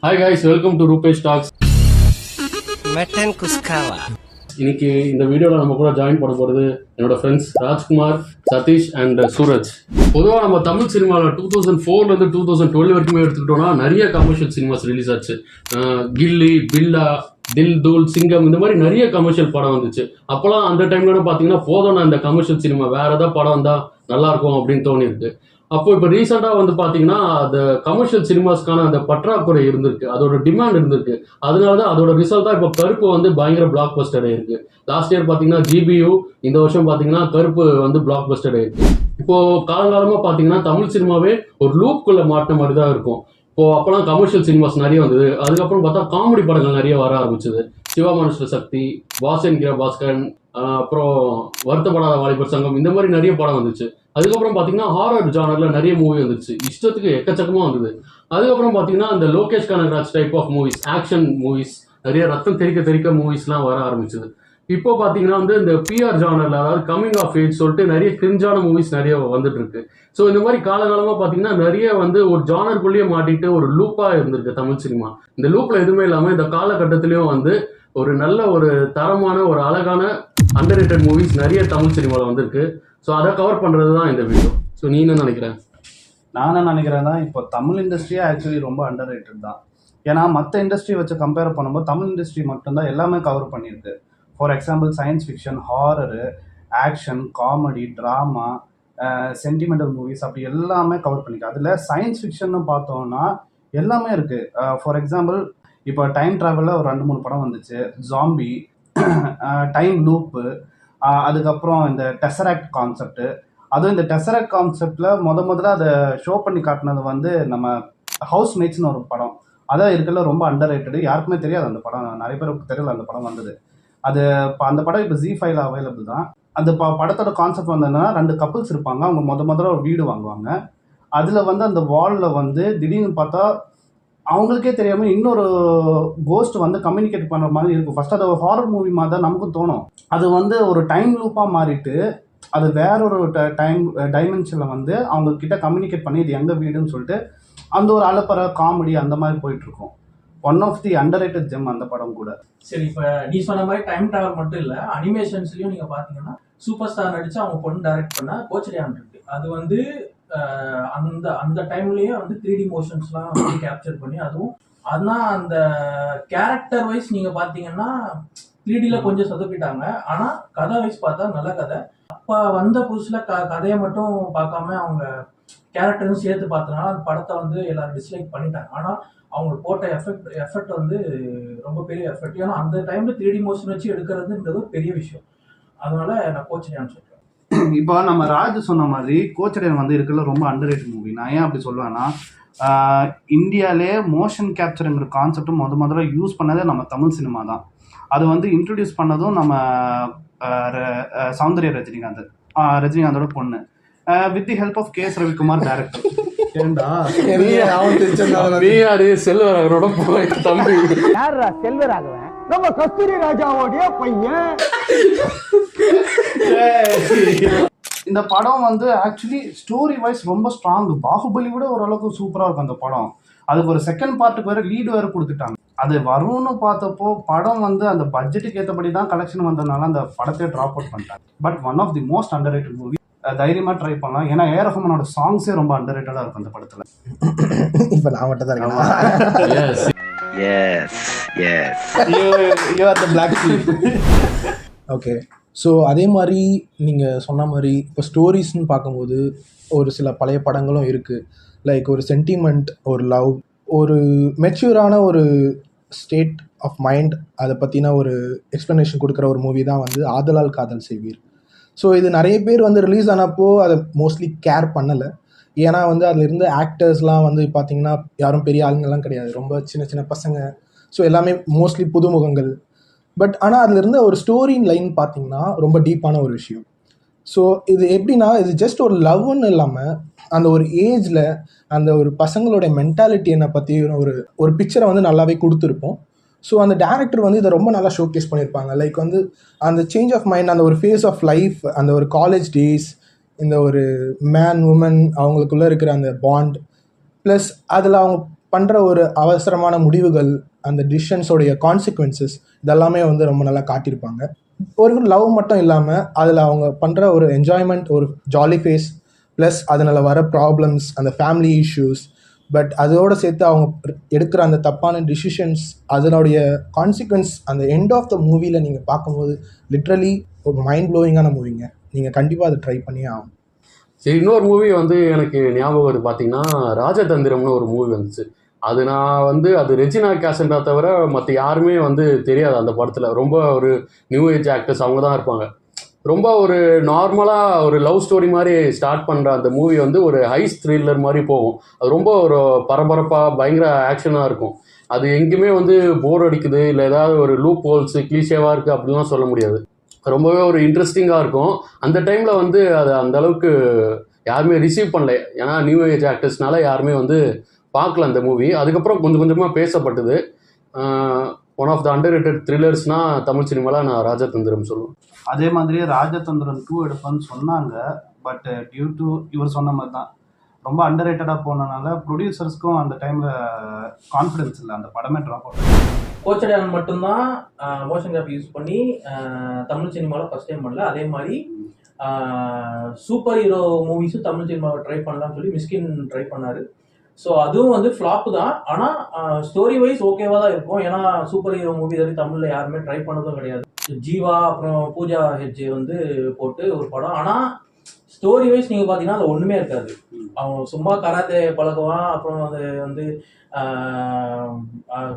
Hi guys, welcome to Rupesh talks. Mutton குஸ்காவா. இன்னைக்கு இந்த வீடியோவில் நம்ம கூட ஜாயின் பண்ண போகிறது என்னோட ஃப்ரெண்ட்ஸ் ராஜ்குமார், சதீஷ் அண்ட் சூரஜ். பொதுவாக நம்ம தமிழ் சினிமாவில் 2004 2012 வரைக்குமே எடுத்துக்கிட்டோம்னா நிறைய கமர்ஷியல் சினிமாஸ் ரிலீஸ் ஆச்சு. கில்லி, பில்லா, தில் தூள், சிங்கம், இந்த மாதிரி நிறைய கமர்ஷியல் படம் வந்துச்சு. அப்போலாம் அந்த டைம்ல பார்த்தீங்கன்னா போதும், இந்த கமர்ஷியல் சினிமா வேற ஏதாவது படம் வந்தால் நல்லா இருக்கும் அப்படின்னு தோணிருக்கு. அப்போ இப்போ ரீசெண்டாக வந்து பார்த்தீங்கன்னா அந்த கமர்ஷியல் சினிமாஸ்க்கான அந்த பற்றாக்குறை இருந்திருக்கு, அதோட டிமாண்ட் இருந்திருக்கு. அதனால தான் அதோட ரிசல்ட் தான் இப்போ கருப்பு வந்து பயங்கர பிளாக் பஸ்டர் ஆயிருக்கு. லாஸ்ட் இயர் பார்த்தீங்கன்னா ஜிபியு, இந்த வருஷம் பார்த்தீங்கன்னா கருப்பு வந்து பிளாக் பஸ்டர் ஆயிருக்கு. இப்போ காலகாலமாக பார்த்தீங்கன்னா தமிழ் சினிமாவே ஒரு லூப்குள்ள மாட்டின மாதிரி தான் இருக்கும். இப்போ அப்போலாம் கமர்ஷியல் சினிமாஸ் நிறைய வந்தது. அதுக்கப்புறம் பார்த்தா காமெடி படங்கள் நிறைய வர ஆரம்பிச்சது. சிவா மனுஷ சக்தி, வாசன் கிர பாஸ்கரன், அப்புறம் வருத்தப்படாத வாலிபர் சங்கம், இந்த மாதிரி நிறைய படம் வந்துச்சு. அதுக்கப்புறம் பார்த்தீங்கன்னா ஹாரர் ஜானர்ல நிறைய மூவி வந்துச்சு, இஷ்டத்துக்கு எக்கச்சக்கமா வந்தது. அதுக்கப்புறம் பார்த்தீங்கன்னா அந்த Lokesh Kanagaraj type of movies, action movies, நிறைய ரத்தம் தெறிக்க மூவிஸ்லாம் வர ஆரம்பிச்சது. இப்போ பார்த்தீங்கன்னா வந்து இந்த பிஆர் ஜானர்ல, அதாவது கமிங் ஆஃப் ஏஜ் சொல்லிட்டு நிறைய கிரிஞ்சான மூவிஸ் நிறைய வந்துட்டு இருக்கு. ஸோ இந்த மாதிரி காலகாலமாக பார்த்தீங்கன்னா நிறைய வந்து ஒரு ஜானருக்குள்ளேயே மாட்டிட்டு ஒரு லூப்பா இருந்திருக்கு தமிழ் சினிமா. இந்த லூப்ல எதுவுமே இல்லாமல் இந்த காலகட்டத்திலையும் வந்து ஒரு நல்ல ஒரு தரமான ஒரு அழகான அண்டர்ரேட்டட் மூவிஸ் நிறைய தமிழ் சினிமாவில் வந்திருக்கு. ஸோ அதை கவர் பண்ணுறது தான் இந்த வீடியோ. ஸோ நீ என்ன நினைக்கிறேன்? நான் என்ன நினைக்கிறேன்னா, இப்போ தமிழ் இண்டஸ்ட்ரியே ஆக்சுவலி ரொம்ப அண்டர் ரேட்டட் தான். ஏன்னா மற்ற இண்டஸ்ட்ரி வச்சு கம்பேர் பண்ணும்போது தமிழ் இண்டஸ்ட்ரி மட்டும்தான் எல்லாமே கவர் பண்ணியிருக்கு. For example science fiction, horror, action, comedy, drama, sentimental movies, அப்படி எல்லாமே கவர் பண்ணியிருக்கு. அதில் சயின்ஸ் ஃபிக்ஷன்னு பார்த்தோம்னா எல்லாமே இருக்குது. ஃபார் எக்ஸாம்பிள் இப்போ டைம் ட்ராவலில் ஒரு 2-3 படம் வந்துச்சு. ஜாம்பி, டைம் லூப்பு, அதுக்கப்புறம் இந்த டெசராக்ட் கான்செப்ட். அதுவும் இந்த டெசராக்ட் கான்செப்டில் முதல்ல அதை ஷோ பண்ணி காட்டினது வந்து நம்ம ஹவுஸ் மேட்ஸ்னு ஒரு படம். அதான் இருக்கல ரொம்ப அண்டர் ரேட்டடு, யாருக்குமே தெரியாது அந்த படம், நிறைய பேருக்கு தெரியல அந்த படம் வந்தது. அது அந்த படம் இப்போ ZEE5ல அவைலபிள் தான். அந்த படத்தோட கான்செப்ட் வந்து என்னன்னா, 2 கப்புள்ஸ் இருப்பாங்க, அவங்க முதல்ல ஒரு வீடு வாங்குவாங்க. அதில் வந்து அந்த வாலில் வந்து திடீர்னு பார்த்தா அவங்களுக்கே தெரியாமல் இன்னொரு கோஸ்ட் வந்து கம்யூனிகேட் பண்ணுற மாதிரி இருக்கும். ஃபர்ஸ்ட் அது ஒரு ஹாரர் மூவி மாதிரி தான் நமக்கும் தோணும். அது வந்து ஒரு டைம் லூப்பாக மாறிட்டு அது வேற ஒரு டைமென்ஷனில் வந்து அவங்க கிட்ட கம்யூனிகேட் பண்ணி இது எங்கள் வீடுன்னு சொல்லிட்டு அந்த ஒரு அலப்பற காமெடி அந்த மாதிரி போயிட்டு இருக்கும். One of the underrated gem அந்த படம் கூட. சரி, இப்போ நீ சொன்ன மாதிரி டைம் டிராவல் மட்டும் இல்லை, அனிமேஷன்ஸ்லையும் நீங்கள் பார்த்தீங்கன்னா சூப்பர் ஸ்டார் நடிச்சு அவங்க பொண்ணு டைரக்ட் பண்ண கோச்சரியான் இருக்கு. அது வந்து அந்த டைம்லயே வந்து 3D மோஷன்ஸ்லாம் வந்து கேப்சர் பண்ணி, அதுவும் அதனால் அந்த கேரக்டர் வைஸ் நீங்கள் பார்த்தீங்கன்னா 3Dல கொஞ்சம் சொதப்பிட்டாங்க. ஆனால் கதை வைஸ் பார்த்தா நல்ல கதை. அப்போ வந்த புதுசில் கதையை மட்டும் பார்க்காம அவங்க கேரக்டரும் சேர்த்து பார்த்தனால அந்த படத்தை வந்து எல்லாரும் டிஸ்லைக் பண்ணிட்டாங்க. ஆனால் அவங்க போட்ட எஃபெக்ட் வந்து ரொம்ப பெரிய எஃபெக்ட். ஏன்னா அந்த டைம்ல 3D மோஷன் வச்சு எடுக்கிறதுன்றது ஒரு பெரிய விஷயம். அதனால நான் கோச்சரியான் சொல்றேன். இப்போ நம்ம ராஜு சொன்ன மாதிரி கோச்சரியான் வந்து இருக்குல்ல ரொம்ப அண்டர் ரேட்டட் மூவி. நான் ஏன் அப்படி சொல்லுவேன்னா, இந்தியாவிலே மோஷன் கேப்சருங்கிற கான்செப்டும் முதல்ல யூஸ் பண்ணதே நம்ம தமிழ் சினிமா தான். அது வந்து இன்ட்ரடியூஸ் பண்ணதும் நம்ம சௌந்தர்யா ரஜினிகாந்தோட பொண்ணு, with the help of KS Ravikumar director. செல்வராகவனோட தம்பி செல்வராகவன் நம்ம கஸ்தூரி ராஜாவோடைய பையன். இந்த படம் வந்து ஆக்சுவலி ஸ்டோரி வைஸ் ரொம்ப ஸ்ட்ராங். பாகுபலி விட ஓரளவுக்கு சூப்பராக இருக்கும் அந்த படம். அதுக்கு ஒரு செகண்ட் பார்ட்டுக்கு வேற லீடு வேற கொடுத்துட்டாங்க. அது வரும்னு பார்த்தப்போ படம் வந்து அந்த பட்ஜெட்டுக்கு ஏற்றபடி தான் கலெக்ஷன் வந்ததுனால அந்த படத்தை ட்ராப் அவுட் பண்ணிட்டாங்க. But one of the most underrated movie. தைரியமா ட்ரை பண்ணலாம். ஏன்னா ஏஆர் ரஹ்மானோட சாங்ஸே ரொம்ப அண்டர் ரேட்டடா இருக்கும் அந்த படத்துல. இப்ப நான் மட்டும் தான் இருக்கேன். ஓகே, ஸோ அதே மாதிரி நீங்கள் சொன்ன மாதிரி இப்போ ஸ்டோரிஸ்ன்னு பார்க்கும்போது ஒரு சில பழைய படங்களும் இருக்குது. லைக் ஒரு சென்டிமெண்ட், ஒரு லவ், ஒரு மெச்சூரான ஒரு ஸ்டேட் ஆஃப் மைண்ட், அதை பற்றின ஒரு எக்ஸ்ப்ளனேஷன் கொடுக்குற ஒரு மூவி தான் வந்து ஆதலால் காதல் செய்வீர். ஸோ இது நிறைய பேர் வந்து ரிலீஸ் ஆனப்போ அதை மோஸ்ட்லி கேர் பண்ணலை. ஏன்னா வந்து அதில் இருந்த ஆக்டர்ஸ்லாம் வந்து பார்த்திங்கன்னா யாரும் பெரிய ஆளுங்கள்லாம் கிடையாது, ரொம்ப சின்ன பசங்க. ஸோ எல்லாமே மோஸ்ட்லி புதுமுகங்கள். பட் ஆனால் அதில் இருந்த ஒரு ஸ்டோரி லைன் பார்த்திங்கன்னா ரொம்ப டீப்பான ஒரு விஷயம். ஸோ இது எப்படின்னா, இது ஜஸ்ட் ஒரு லவ்னு இல்லாமல் அந்த ஒரு ஏஜில் அந்த ஒரு பசங்களோட மென்டாலிட்டியை பற்றி ஒரு பிக்சரை வந்து நல்லாவே கொடுத்துருப்போம். ஸோ அந்த டேரக்டர் வந்து இதை ரொம்ப நல்லா ஷோகேஸ் பண்ணியிருப்பாங்க. லைக் வந்து அந்த சேஞ்ச் ஆஃப் மைண்ட், அந்த ஒரு ஃபேஸ் ஆஃப் லைஃப், அந்த ஒரு காலேஜ் டேஸ், இந்த ஒரு மேன் உமன் அவங்களுக்குள்ளே இருக்கிற அந்த பாண்ட், ப்ளஸ் அதில் அவங்க பண்ணுற ஒரு அவசரமான முடிவுகள், அந்த டிசிஷன்ஸோடைய கான்சிக்வன்சஸ் இதெல்லாமே வந்து ரொம்ப நல்லா காட்டியிருப்பாங்க. ஒரு லவ் மட்டும் இல்லாமல் அதில் அவங்க பண்ணுற ஒரு என்ஜாய்மெண்ட், ஒரு ஜாலி ஃபேஸ், ப்ளஸ் அதனால் வர ப்ராப்ளம்ஸ், அந்த ஃபேமிலி இஷ்யூஸ், பட் அதோடு சேர்த்து அவங்க எடுக்கிற அந்த தப்பான டிசிஷன்ஸ், அதனுடைய கான்சிக்வன்ஸ் அந்த எண்ட் ஆஃப் த மூவியில் நீங்கள் பார்க்கும்போது லிட்ரலி ஒரு மைண்ட் ப்ளோயிங்கான மூவிங்க. நீங்கள் கண்டிப்பாக அதை ட்ரை பண்ணியே ஆகும். சரி, இன்னொரு மூவி வந்து எனக்கு ஞாபகம் வருது பார்த்தீங்கன்னா, ராஜதந்திரம்னு ஒரு மூவி வந்துச்சு. அது நான் வந்து அது ரெஜினா கேசண்டா தவிர மற்ற யாருமே வந்து தெரியாது அந்த படத்தில். ரொம்ப ஒரு நியூ ஏஜ் ஆக்டர்ஸ் அவங்க தான் இருப்பாங்க. ரொம்ப ஒரு நார்மலாக ஒரு லவ் ஸ்டோரி மாதிரி ஸ்டார்ட் பண்ணுற அந்த மூவி வந்து ஒரு ஹைஸ் த்ரில்லர் மாதிரி போகும். அது ரொம்ப ஒரு பரபரப்பாக பயங்கர ஆக்ஷனாக இருக்கும். அது எங்கேயுமே வந்து போர் அடிக்குது இல்லை ஏதாவது ஒரு லூப் ஹோல்ஸு கிளீஷேவாக இருக்குது அப்படிலாம் சொல்ல முடியாது. ரொம்பவே ஒரு இன்ட்ரெஸ்டிங்காக இருக்கும். அந்த டைமில் வந்து அது அந்த அளவுக்கு யாருமே ரிசீவ் பண்ணல. ஏன்னா நியூ ஏஜ் ஆக்டர்ஸ்னால யாருமே வந்து பார்க்கல அந்த மூவி. அதுக்கப்புறம் கொஞ்சம் கொஞ்சமாக பேசப்பட்டது. ஒன் ஆஃப் த அண்டர்ரேட்டட் த்ரில்லர்ஸ்னால் தமிழ் சினிமாவில் நான் ராஜதந்திரம் சொல்லுவேன். அதே மாதிரியே ராஜதந்திரன் 2 எடுப்பான்னு சொன்னாங்க. பட் டியூ டு இவர் சொன்ன மாதிரி தான் ரொம்ப அண்டர்ரேட்டடாக போனனால ப்ரொடியூசர்ஸ்க்கும் அந்த டைமில் கான்ஃபிடன்ஸ் இல்லை, அந்த படமே ட்ராப் அவுட். கோச்சடையான் மட்டும்தான் மோஷன் கிராஃப் யூஸ் பண்ணி தமிழ் சினிமாவில் ஃபர்ஸ்ட் டைம் பண்ணல. அதே மாதிரி சூப்பர் ஹீரோ மூவிஸும் தமிழ் சினிமாவை ட்ரை பண்ணலாம்னு சொல்லி மிஸ்கின் ட்ரை பண்ணாரு. ஸோ அதுவும் வந்து ஃப்ளாப்பு தான். ஆனால் ஸ்டோரி வைஸ் ஓகேவா தான் இருக்கும். ஏன்னா சூப்பர் ஹீரோ மூவி இது தமிழில் யாருமே ட்ரை பண்ணதும் கிடையாது. ஜீவா அப்புறம் பூஜா ஹெட்ஜே வந்து போட்டு ஒரு படம். ஆனால் ஸ்டோரி வைஸ் நீங்கள் பார்த்தீங்கன்னா அது ஒன்றுமே இருக்காது. அவன் சும்மா கராத்தே பழகுவான், அப்புறம் அது வந்து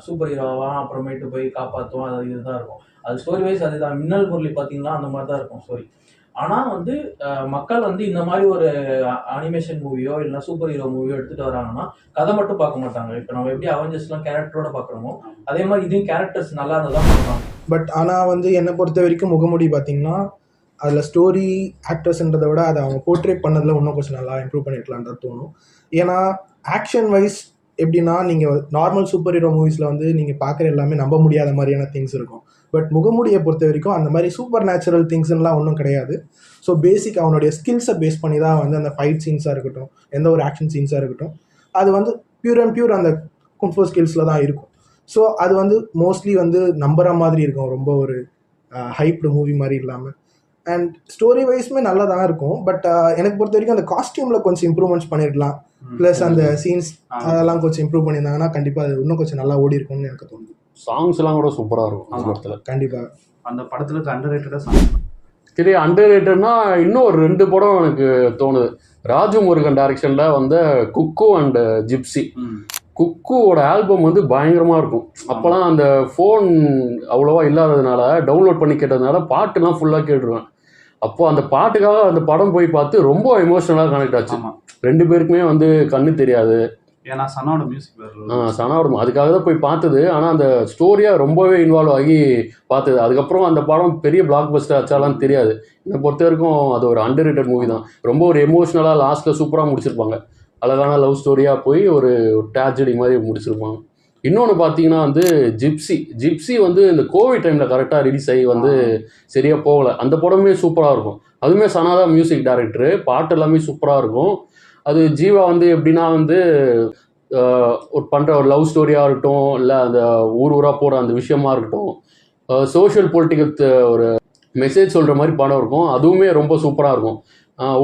சூப்பர் ஹீரோவான், அப்புறமேட்டு போய் காப்பாற்றுவான். அது இதுதான் இருக்கும். அது ஸ்டோரி வைஸ் அதுதான். மின்னல் முரளி பார்த்தீங்கன்னா அந்த மாதிரி தான் இருக்கும் ஸ்டோரி. ஆனால் வந்து மக்கள் வந்து இந்த மாதிரி ஒரு அனிமேஷன் மூவியோ இல்லைன்னா சூப்பர் ஹீரோ மூவியோ எடுத்துகிட்டு வராங்கன்னா கதை மட்டும் பார்க்க மாட்டாங்க. இப்போ நம்ம எப்படி அவெஞ்சர்ஸ்லாம் கேரக்டரோட பார்க்குறோமோ அதே மாதிரி இதுவும் கேரக்டர்ஸ் நல்லா இருந்ததான் பார்க்கலாம். பட் ஆனால் வந்து என்னை பொறுத்த வரைக்கும் முகமுடி பார்த்தீங்கன்னா அதில் ஸ்டோரி ஆக்டர்ஸ்ன்றதை விட அதை அவங்க போர்ட்ரேட் பண்ணதில் இன்னும் கொஞ்சம் நல்லா இம்ப்ரூவ் பண்ணியிருக்கலான்றது தோணும். ஏன்னா ஆக்ஷன் வைஸ் எப்படின்னா நீங்கள் நார்மல் சூப்பர் ஹீரோ மூவிஸில் வந்து நீங்கள் பார்க்குற எல்லாமே நம்ப முடியாத மாதிரியான திங்ஸ் இருக்கும். பட் முகமுடியை பொறுத்த வரைக்கும் அந்த மாதிரி சூப்பர் நேச்சுரல் திங்ஸ்லாம் ஒன்றும் கிடையாது. ஸோ பேசிக் அவனுடைய ஸ்கில்ஸை பேஸ் பண்ணி தான் வந்து அந்த ஃபைட் சீன்ஸாக இருக்கட்டும், எந்த ஒரு ஆக்ஷன் சீன்ஸாக இருக்கட்டும், அது வந்து பியூர் அண்ட் பியூர் அந்த குன்ஃபோ ஸ்கில்ஸில் தான் இருக்கும். ஸோ அது வந்து மோஸ்ட்லி வந்து நம்புற மாதிரி இருக்கும், ரொம்ப ஒரு ஹைப்டு மூவி மாதிரி இல்லாமல். அண்ட் ஸ்டோரி வைஸுமே நல்லா தான் இருக்கும். பட் எனக்கு பொறுத்த வரைக்கும் அந்த காஸ்டியூமில் கொஞ்சம் இம்ப்ரூவ்மெண்ட்ஸ் பண்ணியிருக்கலாம். ப்ளஸ் அந்த சீன்ஸ் அதெல்லாம் கொஞ்சம் இம்ப்ரூவ் பண்ணியிருந்தாங்கன்னா கண்டிப்பாக அது இன்னும் கொஞ்சம் நல்லா ஓடி இருக்கும்னு எனக்கு தோணுது. சாங்ஸ்லாம் கூட சூப்பராக இருக்கும் அந்த படத்தில். கண்டிப்பாக அந்த படத்தில் அண்டர்ரேட்டடாக சாங். சரி, அண்டர்ரேட்டட்னா இன்னும் ஒரு 2 படம் எனக்கு தோணுது. ராஜு முருகன் டைரக்ஷனில் வந்த குக்கு அண்ட் ஜிப்சி. குக்குவோட ஆல்பம் வந்து பயங்கரமாக இருக்கும். அப்போலாம் அந்த ஃபோன் அவ்வளோவா இல்லாததுனால டவுன்லோட் பண்ணி கேட்டதுனால பாட்டுலாம் ஃபுல்லாக கேட்டுருவேன். அப்போ அந்த பாட்டுக்காக அந்த படம் போய் பார்த்து ரொம்ப எமோஷனலாக கனெக்ட் ஆச்சு. 2 பேருக்குமே வந்து கண்ணு தெரியாது. ஏன்னா சனாவோட மியூசிக் சனாவோட அதுக்காக தான் போய் பார்த்தது. ஆனால் அந்த ஸ்டோரியாக ரொம்பவே இன்வால்வ் ஆகி பார்த்தது. அதுக்கப்புறம் அந்த படம் பெரிய பிளாக் பஸ்டர் ஆச்சாலாம் தெரியாது. என்னை பொறுத்த வரைக்கும் அது ஒரு அண்டர்ரேட்டட் மூவி தான். ரொம்ப ஒரு எமோஷ்னலாக லாஸ்ட்டில் சூப்பராக முடிச்சிருப்பாங்க. அழகான லவ் ஸ்டோரியாக போய் ஒரு ட்ராஜடி மாதிரி முடிச்சிருப்பாங்க. இன்னொன்று பார்த்தீங்கன்னா வந்து ஜிப்சி வந்து இந்த கோவிட் டைமில் கரெக்டாக ரிலீஸ் ஆகி வந்து சரியாக போகலை. அந்த படமே சூப்பராக இருக்கும். அதுவுமே சனாதா மியூசிக் டைரக்டரு, பாட்டு எல்லாமே சூப்பராக இருக்கும். அது ஜீவா வந்து எப்படின்னா வந்து ஒரு பண்ணுற ஒரு லவ் ஸ்டோரியாக இருக்கட்டும், இல்லை அந்த ஊராக போகிற அந்த விஷயமா இருக்கட்டும், சோஷியல் பொலிட்டிக்கல் ஒரு மெசேஜ் சொல்கிற மாதிரி படம் இருக்கும். அதுவுமே ரொம்ப சூப்பராக இருக்கும்.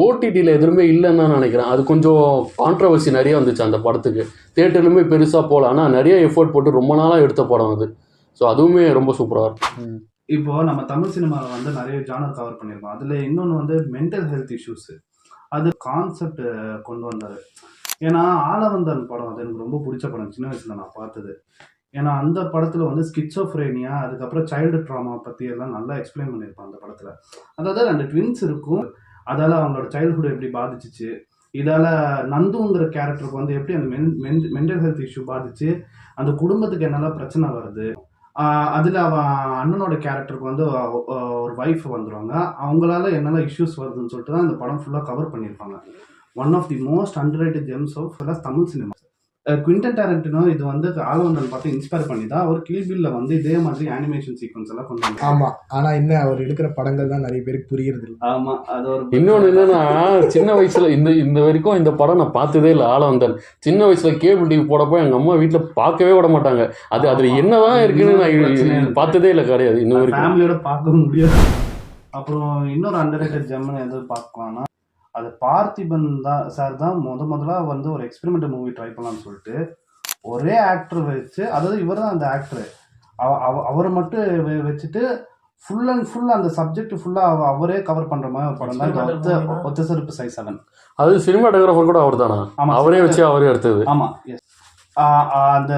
ஓடிடியில் எதுவுமே இல்லைன்னு தான் நினைக்கிறேன். அது கொஞ்சம் கான்ட்ரவர்சி நிறைய வந்துச்சு அந்த படத்துக்கு. தியேட்டர்லுமே பெருசாக போகல. ஆனால் நிறைய எஃபோர்ட் போட்டு ரொம்ப நாளாக எடுத்த படம் அது. ஸோ அதுவுமே ரொம்ப சூப்பராக இருக்கும். இப்போ நம்ம தமிழ் சினிமாவில் வந்து நிறைய ஜானர் கவர் பண்ணியிருக்கோம். அதில் இன்னொன்று வந்து மென்டல் ஹெல்த் இஷ்யூஸு, அது கான்செப்ட் கொண்டு வந்தார். ஏன்னா ஆலவந்தன் படம் அது எனக்கு ரொம்ப பிடிச்ச படம், சின்ன வயசில் நான் பார்த்தது. ஏன்னா அந்த படத்தில் வந்து ஸ்கிட்சோஃப்ரேனியா, அதுக்கப்புறம் சைல்டு ட்ராமா பற்றி எல்லாம் நல்லா எக்ஸ்பிளைன் பண்ணியிருப்பான் அந்த படத்தில். அதாவது 2 ட்வின்ஸ் இருக்கும், அதால் அவங்களோட சைல்டுஹுட் எப்படி பாதிச்சிச்சு, இதால் நந்துங்கிற கேரக்டருக்கு வந்து எப்படி அந்த மென்டல் ஹெல்த் இஷ்யூ பாதிச்சு அந்த குடும்பத்துக்கு என்னெல்லாம் பிரச்சனை வருது. அதில் அவன் அண்ணனோட கேரக்டருக்கு வந்து ஒரு ஒய்ஃப் வந்துடுவாங்க, அவங்களால என்னெல்லாம் இஷ்யூஸ் வருதுன்னு சொல்லிட்டு தான் இந்த படம் ஃபுல்லாக கவர் பண்ணியிருப்பாங்க. One of the most underrated gems of Tamil cinema. Quentin Tarantino இது வந்து ஆலவந்தன் பார்த்து இன்ஸ்பயர் பண்ணி தான் அவர் கில் பில்ல வந்து இதே மாதிரி அனிமேஷன் சீக்வன்ஸ் எல்லாம் கொண்டு வந்தாங்க. ஆமா, ஆனா என்ன அவர் எடுக்கிற படங்கள் தான் நிறைய பேருக்கு புரியுறது இல்லை. ஆமா, அது ஒரு இன்னொன்னு என்னன்னா, சின்ன வயசுல இந்த வரைக்கும் இந்த படம் நான் பார்த்ததே இல்லை. ஆலவந்தன் சின்ன வயசுல கேபிள் டிவி போடப்போ எங்க அம்மா வீட்டுல பார்க்கவே விட மாட்டாங்க. அதுல என்னதான் இருக்குன்னு நான் பார்த்ததே இல்லை, கிடையாது இன்னும் வரைக்கும். ஃபேமிலியோட பார்க்க முடியாது. அப்புறம் இன்னொரு அண்டர்ரேட்டட் ஜெம்னு எது பார்க்கலாம்னா, அது பார்த்திபன் தான் சார் தான் முதல்ல வந்து ஒரு எக்ஸ்பெரிமெண்டல் மூவி ட்ரை பண்ணலாம்னு சொல்லிட்டு ஒரே ஆக்டர் வச்சு, அதாவது இவர் தான் அந்த ஆக்டர், அவரை மட்டும் வச்சுட்டு ஃபுல் அண்ட் ஃபுல் அந்த சப்ஜெக்ட் ஃபுல்லாக அவரே கவர் பண்ணுற மாதிரி ஒரு படம் தான் ஒத்த செருப்பு சைஸ் 7. அது சினிமாட்டோகிராஃபர் கூட அவர் தானா? அவரே வச்சு அவரே எடுத்தது. ஆமாம், எஸ். அந்த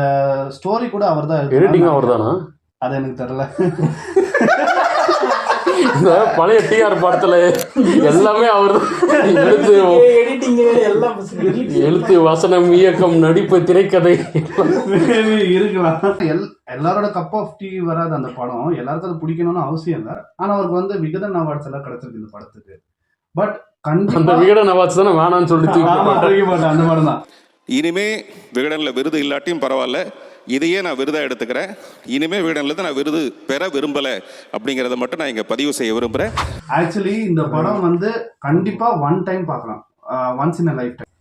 ஸ்டோரி கூட அவர் தான், எடிட்டிங் அவர் தானா? அது எனக்கு தெரியல. இந்த பழைய டிஆர் படத்துல எல்லாமே அவர் எழுத்து, வசனம், இயக்கம், நடிப்பு, திரைக்கதை இருக்கலாம். எல்லாரோட கப் ஆஃப் டீ வராது அந்த படம், எல்லாருக்கும் அது பிடிக்கணும்னு அவசியம் இல்லை. ஆனா அவருக்கு வந்து விகடன் அவார்ட்ஸ் எல்லாம் கிடைச்சிருக்கு இந்த படத்துக்கு. பட் அந்த விகடன் அவார்ட்ஸ் தானே வேணான்னு சொல்லிட்டு அந்த படம் தான். இனிமே விகடனில் விருது இல்லாட்டியும் பரவாயில்ல, இதையே நான் விருதாக எடுத்துக்கிறேன். இனிமே விகடனில் தான் நான் விருது பெற விரும்பலை அப்படிங்கிறத மட்டும் நான் இங்கே பதிவு செய்ய விரும்புகிறேன். ஆக்சுவலி இந்த படம் வந்து கண்டிப்பாக ஒன் டைம் பார்க்கலாம், once in a life time.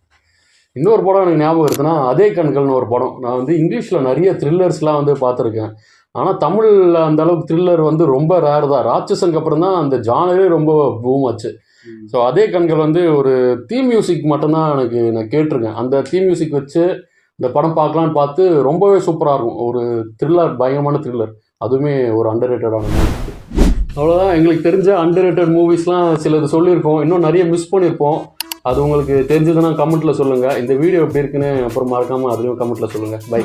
இன்னொரு படம் எனக்கு ஞாபகம் இருக்குன்னா, அதே கண்கள்னு ஒரு படம். நான் வந்து இங்கிலீஷில் நிறைய த்ரில்லர்ஸ்லாம் வந்து பார்த்துருக்கேன். ஆனால் தமிழில் அந்த அளவுக்கு த்ரில்லர் வந்து ரொம்ப ரேர் தான். ராட்சசனுக்கு அப்புறம் தான் அந்த ஜானரே ரொம்ப பூம் ஆச்சு. ஸோ அதே கண்கள் வந்து ஒரு தீம் மியூசிக் மட்டும்தான் நான் கேட்டிருக்கேன். அந்த தீம் மியூசிக் வச்சு இந்த படம் பார்க்கலான்னு பார்த்து ரொம்பவே சூப்பராக இருக்கும். ஒரு த்ரில்லர், பயங்கரமான த்ரில்லர், அதுவுமே ஒரு அண்டர்ரேட்டடான மூவி. அவ்வளோதான், எங்களுக்கு தெரிஞ்ச அண்டர்ரேட்டட் மூவிஸ்லாம் சிலது சொல்லியிருக்கோம். இன்னும் நிறைய மிஸ் பண்ணியிருப்போம். அது உங்களுக்கு தெரிஞ்சதுன்னா கமெண்ட்டில் சொல்லுங்கள். இந்த வீடியோ எப்படி இருக்குன்னு அப்புறம் மறக்காமல் அதுலேயும் கமெண்ட்டில் சொல்லுங்கள். பை.